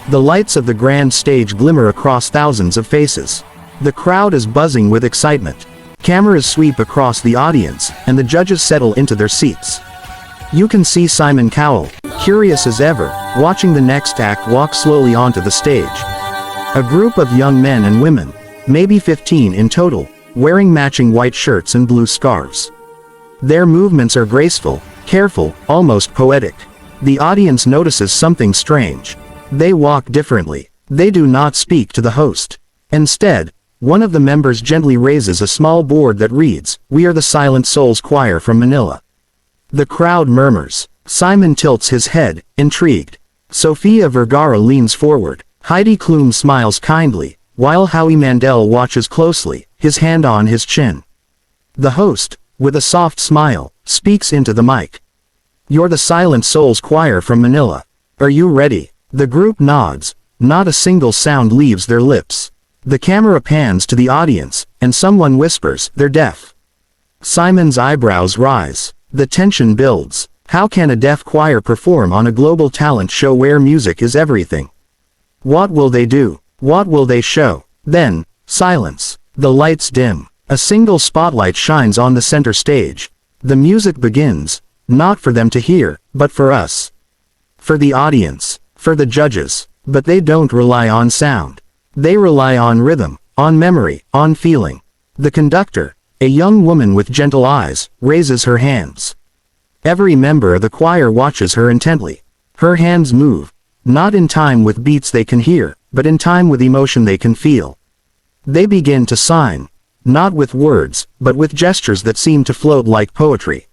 The lights of the grand stage glimmer across thousands of faces. The crowd is buzzing with excitement. Cameras sweep across the audience, and the judges settle into their seats. You can see Simon Cowell, curious as ever, watching the next act walk slowly onto the stage. A group of young men and women, maybe 15 in total, wearing matching white shirts and blue scarves. Their movements are graceful, careful, almost poetic. The audience notices something strange. They walk differently. They do not speak to the host. Instead, one of the members gently raises a small board that reads, "We are the Silent Souls Choir from Manila." The crowd murmurs. Simon tilts his head, intrigued. Sofia Vergara leans forward. Heidi Klum smiles kindly, while Howie Mandel watches closely, his hand on his chin. The host, with a soft smile, speaks into the mic. "You're the Silent Souls Choir from Manila. Are you ready?" The group nods. Not a single sound leaves their lips. The camera pans to the audience, and someone whispers, "They're deaf." Simon's eyebrows rise. The tension builds. How can a deaf choir perform on a global talent show where music is everything? What will they do? What will they show? Then, silence. The lights dim. A single spotlight shines on the center stage. The music begins, not for them to hear, but for us. For the audience. For the judges. But they don't rely on sound. They rely on rhythm, on memory, on feeling. The conductor, a young woman with gentle eyes, raises her hands. Every member of the choir watches her intently. Her hands move, not in time with beats they can hear, but in time with emotion they can feel. They begin to sign, not with words, but with gestures that seem to float like poetry.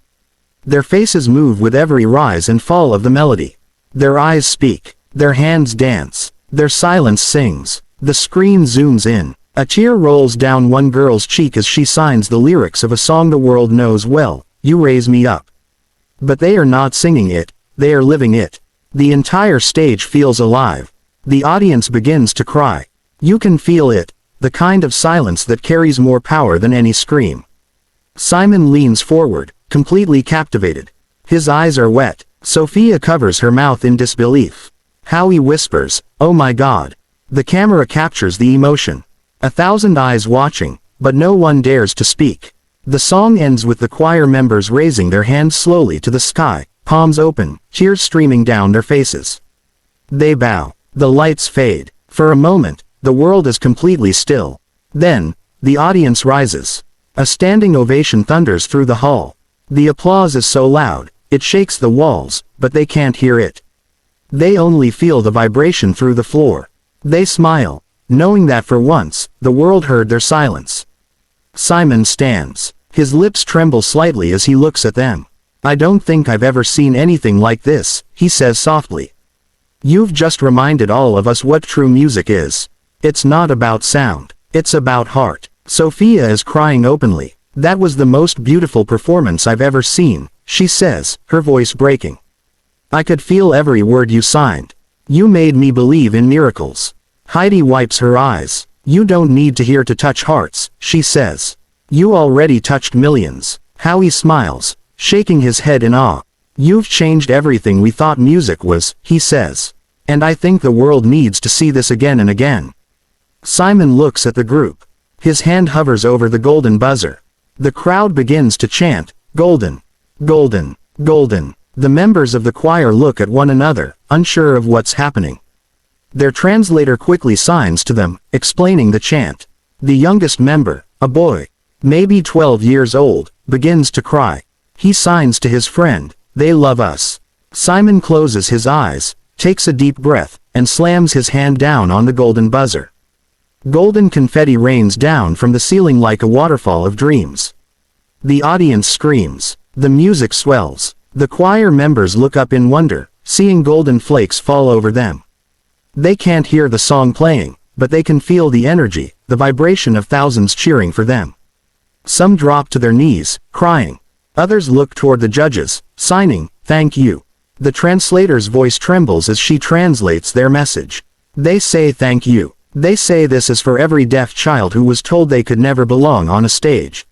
Their faces move with every rise and fall of the melody. Their eyes speak. Their hands dance. Their silence sings. The screen zooms in. A tear rolls down one girl's cheek as she signs the lyrics of a song the world knows well, "You Raise Me Up." But they are not singing it, they are living it. The entire stage feels alive. The audience begins to cry. You can feel it, the kind of silence that carries more power than any scream. Simon leans forward, completely captivated. His eyes are wet. Sophia covers her mouth in disbelief. Howie whispers, "Oh my God." The camera captures the emotion. 1,000 eyes watching, but no one dares to speak. The song ends with the choir members raising their hands slowly to the sky, palms open, tears streaming down their faces. They bow. The lights fade. For a moment, the world is completely still. Then, the audience rises. A standing ovation thunders through the hall. The applause is so loud, it shakes the walls, but they can't hear it. They only feel the vibration through the floor. They smile, knowing that for once, the world heard their silence. Simon stands. His lips tremble slightly as he looks at them. "I don't think I've ever seen anything like this," he says softly. "You've just reminded all of us what true music is. It's not about sound. It's about heart." Sophia is crying openly. "That was the most beautiful performance I've ever seen," she says, her voice breaking. "I could feel every word you signed. You made me believe in miracles." Heidi wipes her eyes. "You don't need to hear to touch hearts," she says. "You already touched millions." Howie smiles, shaking his head in awe. "You've changed everything we thought music was," he says. "And I think the world needs to see this again and again." Simon looks at the group. His hand hovers over the golden buzzer. The crowd begins to chant, "Golden, golden, golden." The members of the choir look at one another, unsure of what's happening. Their translator quickly signs to them, explaining the chant. The youngest member, a boy, maybe 12 years old, begins to cry. He signs to his friend, "They love us." Simon closes his eyes, takes a deep breath, and slams his hand down on the golden buzzer. Golden confetti rains down from the ceiling like a waterfall of dreams. The audience screams. The music swells. The choir members look up in wonder, seeing golden flakes fall over them. They can't hear the song playing, but they can feel the energy, the vibration of thousands cheering for them. Some drop to their knees, crying. Others look toward the judges, signing, "Thank you." The translator's voice trembles as she translates their message. They say thank you. They say this is for every deaf child who was told they could never belong on a stage.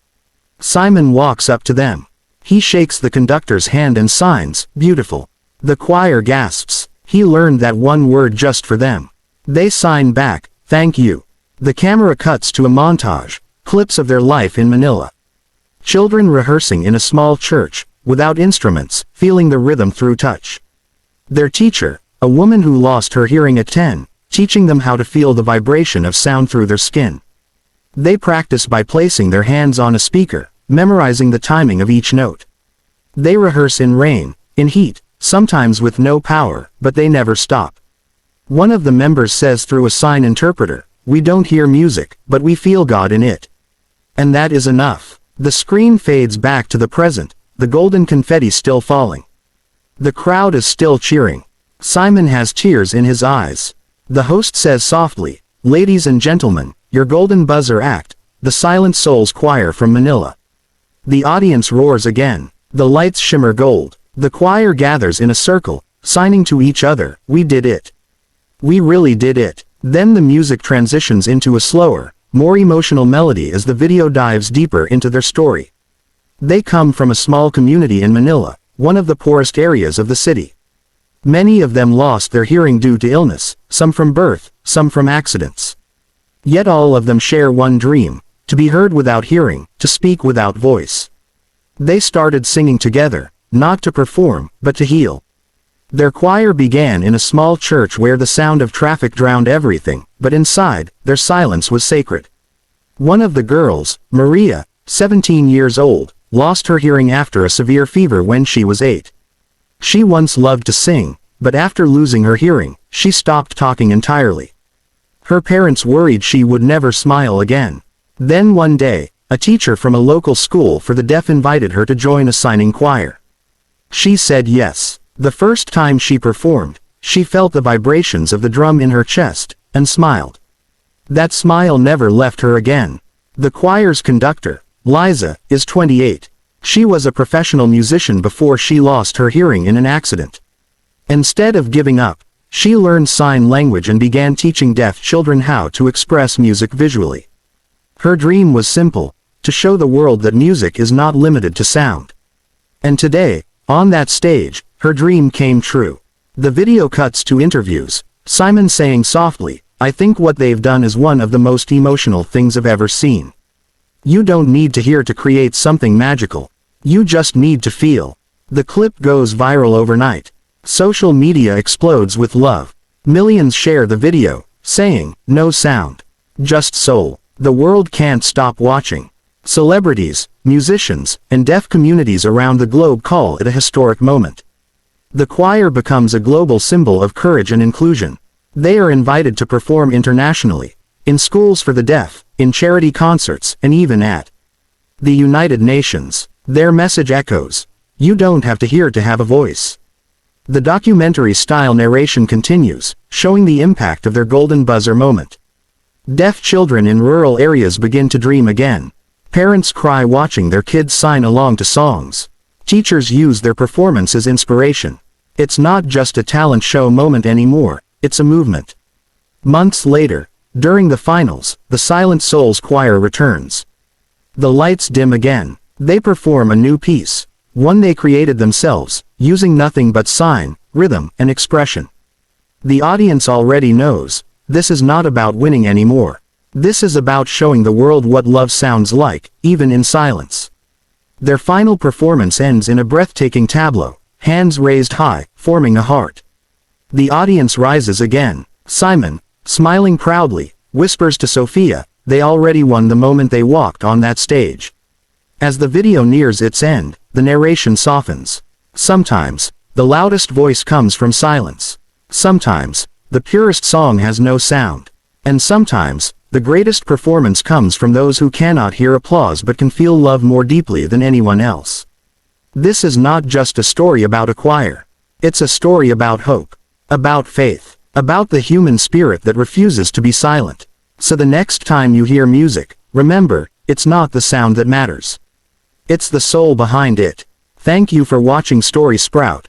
Simon walks up to them. He shakes the conductor's hand and signs, "Beautiful." The choir gasps. He learned that one word just for them. They sign back, "Thank you." The camera cuts to a montage, clips of their life in Manila. Children rehearsing in a small church, without instruments, feeling the rhythm through touch. Their teacher, a woman who lost her hearing at 10, teaching them how to feel the vibration of sound through their skin. They practice by placing their hands on a speaker, memorizing the timing of each note. They rehearse in rain, in heat, sometimes with no power, but they never stop. One of the members says through a sign interpreter, "We don't hear music, but we feel God in it. And that is enough." The screen fades back to the present, the golden confetti still falling. The crowd is still cheering. Simon has tears in his eyes. The host says softly, "Ladies and gentlemen, your golden buzzer act, the Silent Souls Choir from Manila." The audience roars again. The lights shimmer gold. The choir gathers in a circle, signing to each other, "We did it. We really did it." Then the music transitions into a slower, more emotional melody as the video dives deeper into their story. They come from a small community in Manila, one of the poorest areas of the city. Many of them lost their hearing due to illness, some from birth, some from accidents. Yet all of them share one dream: to be heard without hearing, to speak without voice. They started singing together, not to perform, but to heal. Their choir began in a small church where the sound of traffic drowned everything, but inside, their silence was sacred. One of the girls, Maria, 17 years old, lost her hearing after a severe fever when she was 8. She once loved to sing, but after losing her hearing, she stopped talking entirely. Her parents worried she would never smile again. Then one day, a teacher from a local school for the deaf invited her to join a signing choir. She said yes. The first time she performed, she felt the vibrations of the drum in her chest, and smiled. That smile never left her again. The choir's conductor, Liza, is 28. She was a professional musician before she lost her hearing in an accident. Instead of giving up, she learned sign language and began teaching deaf children how to express music visually. Her dream was simple: to show the world that music is not limited to sound. And today, on that stage, her dream came true. The video cuts to interviews, Simon saying softly, "I think what they've done is one of the most emotional things I've ever seen. You don't need to hear to create something magical. You just need to feel." The clip goes viral overnight. Social media explodes with love. Millions share the video, saying, "No sound. Just soul." The world can't stop watching. Celebrities, musicians, and deaf communities around the globe call it a historic moment. The choir becomes a global symbol of courage and inclusion. They are invited to perform internationally, in schools for the deaf, in charity concerts, and even at the United Nations. Their message echoes: you don't have to hear to have a voice. The documentary-style narration continues, showing the impact of their golden buzzer moment. Deaf children in rural areas begin to dream again. Parents cry watching their kids sign along to songs. Teachers use their performance as inspiration. It's not just a talent show moment anymore, it's a movement. Months later, during the finals, the Silent Souls Choir returns. The lights dim again. They perform a new piece, one they created themselves, using nothing but sign, rhythm, and expression. The audience already knows, this is not about winning anymore. This is about showing the world what love sounds like, even in silence. Their final performance ends in a breathtaking tableau, hands raised high, forming a heart. The audience rises again. Simon, smiling proudly, whispers to Sophia, they already won the moment they walked on that stage. As the video nears its end, the narration softens. Sometimes, the loudest voice comes from silence. Sometimes, the purest song has no sound. And sometimes, the greatest performance comes from those who cannot hear applause but can feel love more deeply than anyone else. This is not just a story about a choir. It's a story about hope. About faith. About the human spirit that refuses to be silent. So the next time you hear music, remember, it's not the sound that matters. It's the soul behind it. Thank you for watching Story Sprout.